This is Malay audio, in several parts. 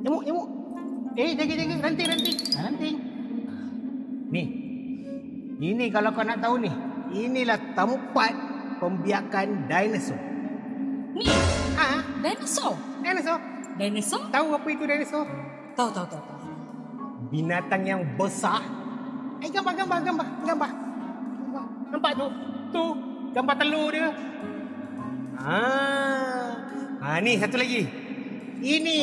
Nyamuk. Jaga. Ranting. Ni. Ini kalau kau nak tahu ni. Inilah tempat pembiakan dinosaur. Ni? Dinosaur? Dinosaur? Tahu apa itu dinosaur? Tahu. Binatang yang besar. Gambar. Nampak tu? Tu. Gambar telur dia. Ni satu lagi. Ini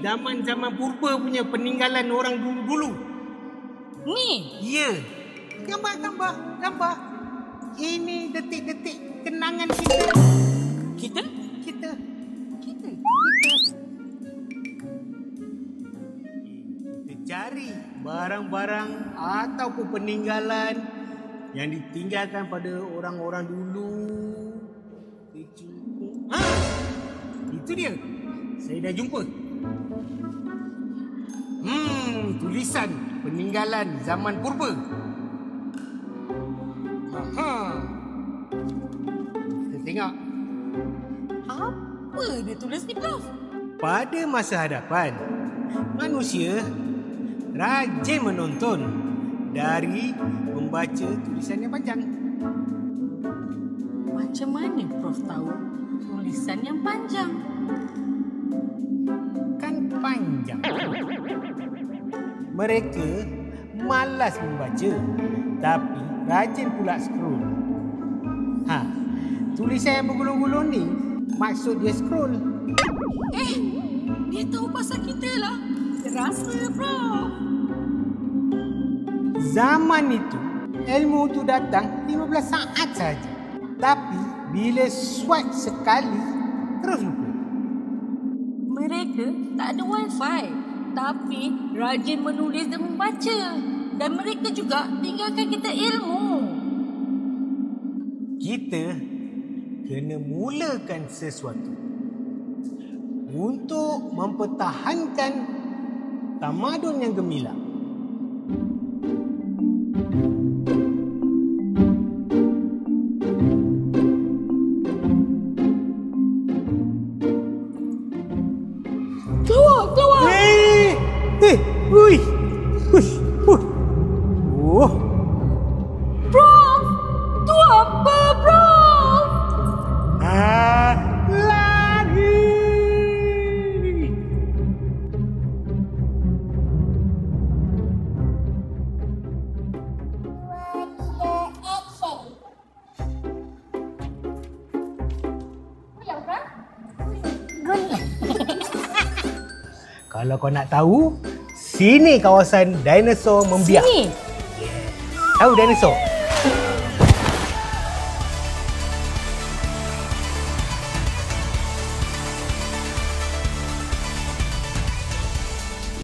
zaman-zaman purba punya peninggalan orang dulu. Ni? Ya. Gambar. Ini detik-detik kenangan kita. Kita? Kita cari barang-barang ataupun peninggalan yang ditinggalkan pada orang-orang dulu. Itu dia. Saya dah jumpa. Tulisan peninggalan zaman purba. Kita tengok. Apa dia tulis ni, Prof? Pada masa hadapan, manusia rajin menonton dari membaca tulisan yang panjang. Macam mana Prof tahu tulisan yang panjang? Kan panjang. Mereka malas membaca, tapi rajin pula scroll. Tulisan yang bergulung-gulung ni maksud dia scroll. Dia tahu pasal kita lah. Rasa, Prof. Zaman itu, ilmu tu datang 15 saat saja. Tapi bila swipe sekali, terus lupa. Mereka tak ada wifi, tapi rajin menulis dan membaca. Dan mereka juga tinggalkan kita ilmu. Kita kena mulakan sesuatu untuk mempertahankan tamadun yang gemilang. Keluar! Ui! Prof! Tu apa, Prof? Lari! Kalau kau nak tahu, sini kawasan dinosaur membiak. Sini? Tahu dinosaur?